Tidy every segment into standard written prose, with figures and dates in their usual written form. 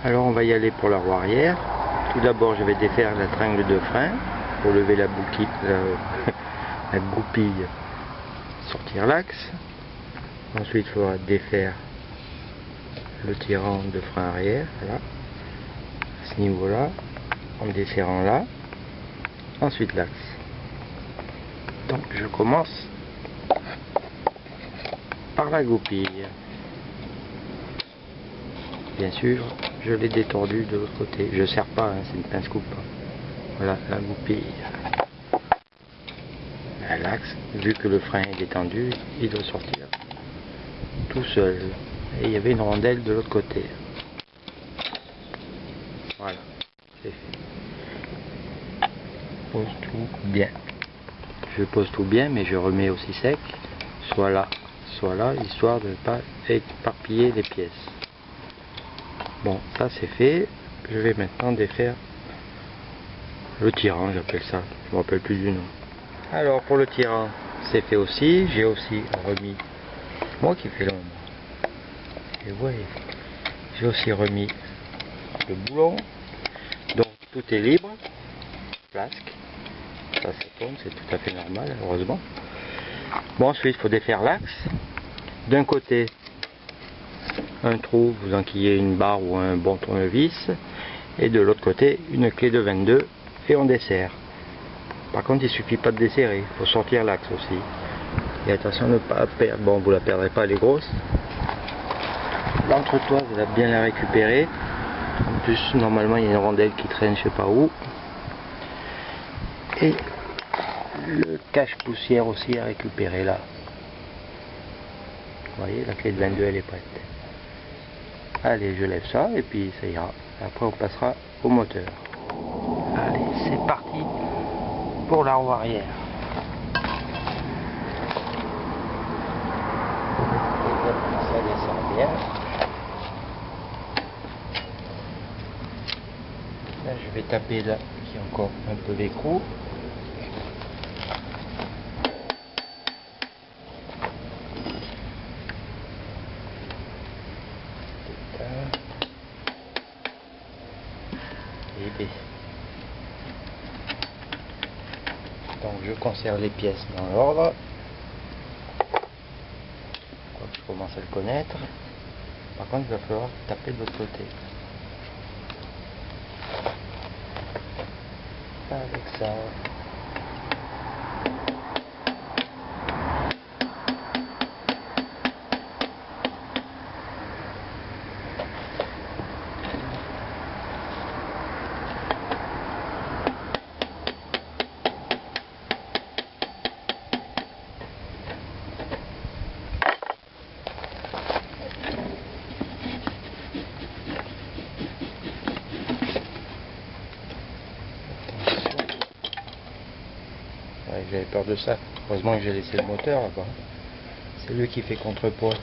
Alors on va y aller pour la roue arrière. Tout d'abord je vais défaire la tringle de frein pour lever la bouquille, la goupille, sortir l'axe. Ensuite il faudra défaire le tirant de frein arrière, voilà, à ce niveau là, en desserrant là, ensuite l'axe. Donc je commence par la goupille. Bien sûr, je l'ai détordu de l'autre côté. Je ne serre pas, hein, c'est une pince coupe. Voilà la goupille. L'axe, vu que le frein est détendu, il doit sortir tout seul. Et il y avait une rondelle de l'autre côté. Voilà, c'est fait. Pose tout bien. Je pose tout bien, mais je remets aussi sec, soit là, histoire de ne pas éparpiller les pièces. Bon, ça c'est fait. Je vais maintenant défaire le tirant, j'appelle ça. Je ne me rappelle plus du nom. Alors pour le tirant, c'est fait aussi. J'ai aussi remis, moi qui fais l'ombre. Et vous voyez, j'ai aussi remis le boulon. Donc tout est libre. Flasque. Ça tombe, c'est tout à fait normal, heureusement. Bon, ensuite il faut défaire l'axe. D'un côté, un trou, vous enquillez une barre ou un bon tournevis, et de l'autre côté une clé de 22 et on desserre. Par contre il suffit pas de desserrer, il faut sortir l'axe aussi. Et attention de ne pas perdre, bon vous la perdrez pas, elle est grosse. L'entretoise, elle a bien la récupérer. En plus normalement il y a une rondelle qui traîne je sais pas où. Et le cache-poussière aussi à récupérer là. Vous voyez, la clé de 22 elle est prête. Allez, je lève ça et puis ça ira. Après on passera au moteur. Allez, c'est parti pour la roue arrière. Ça descend bien. Là je vais taper là, qui est encore un peu l'écrou. Donc je conserve les pièces dans l'ordre. Je commence à le connaître. Par contre il va falloir taper de l'autre côté. Avec ça. J'avais peur de ça. Heureusement que j'ai laissé le moteur là-bas. C'est lui qui fait contrepoids.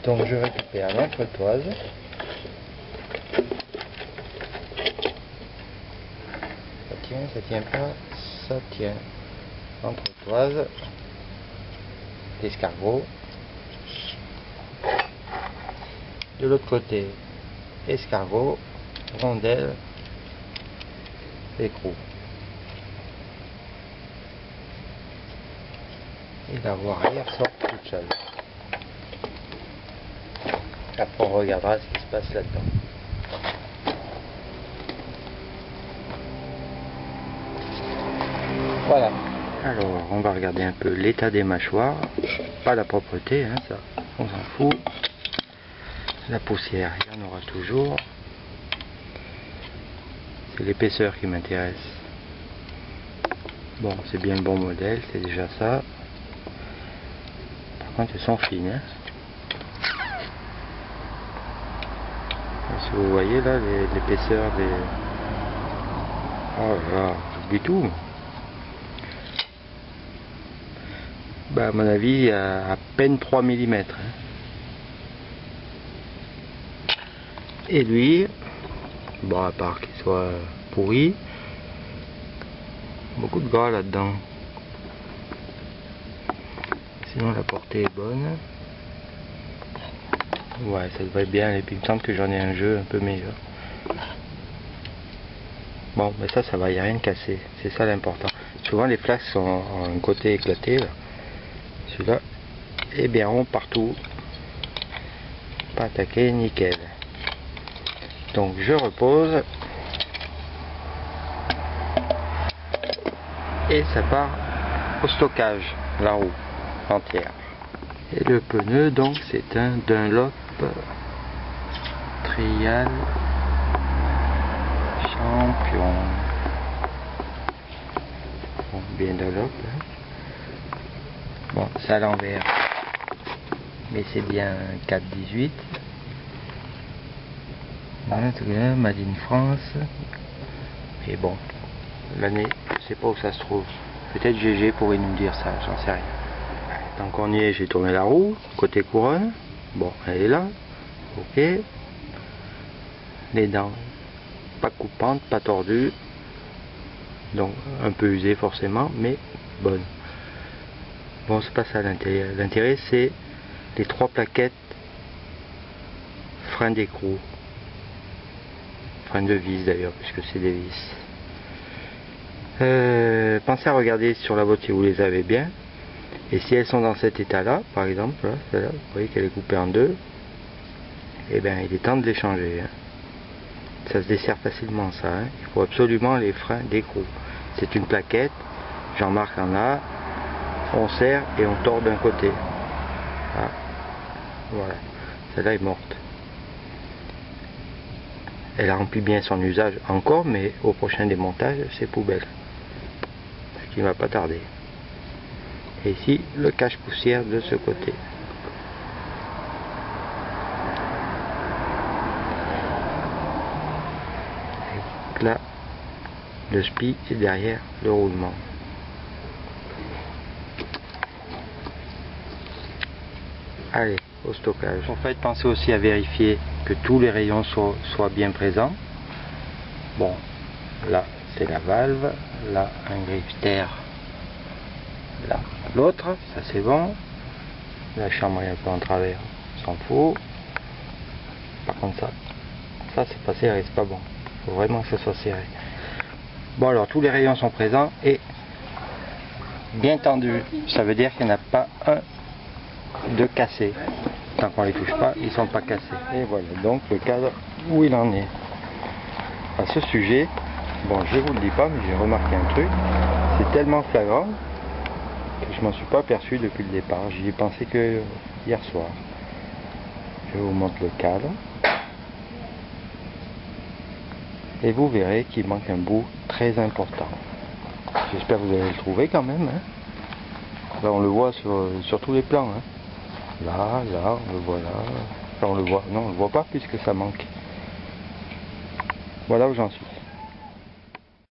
Donc je récupère l'entretoise. Ça tient pas, ça tient. Entretoise. Escargot. De l'autre côté, escargot, rondelle, écrou. Et la roue arrière sort toute seule. Après on regardera ce qui se passe là-dedans. Voilà. Alors on va regarder un peu l'état des mâchoires. Pas la propreté, hein, ça on s'en fout. La poussière, il y en aura toujours. C'est l'épaisseur qui m'intéresse. Bon, c'est bien le bon modèle, c'est déjà ça. Par contre elles sont fines, hein. Si vous voyez là l'épaisseur des... Oh là, j'oublie tout. Bah à mon avis à peine 3 mm. Hein. Et lui, bon à part qu'il soit pourri, beaucoup de gras là-dedans. Sinon la portée est bonne. Ouais, ça devrait être bien, et puis il me semble que j'en ai un jeu un peu meilleur. Bon, mais ça va, il n'y a rien de cassé, c'est ça l'important. Souvent les flasques sont en un côté éclaté, là. Celui-là est bien rond partout, pas attaqué, nickel. Donc je repose, et ça part au stockage, la roue entière. Et le pneu, donc, c'est un Dunlop Trial Champion. Bon, bien Dunlop. Hein. Bon, c'est à l'envers. Mais c'est bien 4,18. Voilà, Made in France. Et bon, l'année, je sais pas où ça se trouve. Peut-être GG pourrait nous dire ça, j'en sais rien. Tant qu'on y est, j'ai tourné la roue, côté couronne. Bon, elle est là. Ok. Les dents, pas coupantes, pas tordues. Donc, un peu usées forcément, mais bonnes. Bon, c'est pas ça l'intérêt. L'intérêt, c'est les 3 plaquettes frein d'écrou. Frein de vis d'ailleurs, puisque c'est des vis. Pensez à regarder sur la voiture si vous les avez bien. Et si elles sont dans cet état-là, par exemple, là, celle-là, vous voyez qu'elle est coupée en deux, et bien il est temps de les changer. Hein. Ça se dessert facilement ça. Hein. Il faut absolument les freins d'écrou. C'est une plaquette, Jean-Marc en a, on serre et on tord d'un côté. Ah. Voilà, celle-là est morte. Elle a rempli bien son usage encore, mais au prochain démontage, c'est poubelle. Ce qui ne va pas tarder. Et ici, le cache-poussière de ce côté. Et là, le spi est derrière le roulement. Allez, au stockage. En fait, pensez aussi à vérifier que tous les rayons soient bien présents. Bon, là, c'est la valve. Là, un griffe-terre. Là, l'autre, ça c'est bon. La chambre est un peu en travers, on s'en fout. Par contre ça c'est pas serré, c'est pas bon. Il faut vraiment que ça soit serré. Bon alors tous les rayons sont présents et bien tendus. Ça veut dire qu'il n'y en a pas un de cassé. Tant qu'on les touche pas, ils sont pas cassés. Et voilà donc le cadre où il en est. À ce sujet, bon je vous le dis pas mais j'ai remarqué un truc. C'est tellement flagrant que je m'en suis pas aperçu depuis le départ. J'y ai pensé que hier soir. Je vous montre le cadre. Et vous verrez qu'il manque un bout très important. J'espère que vous allez le trouver quand même. Hein. Là on le voit sur tous les plans. Hein. Là, on le voit là. Là on le voit. Non, on le voit pas puisque ça manque. Voilà où j'en suis.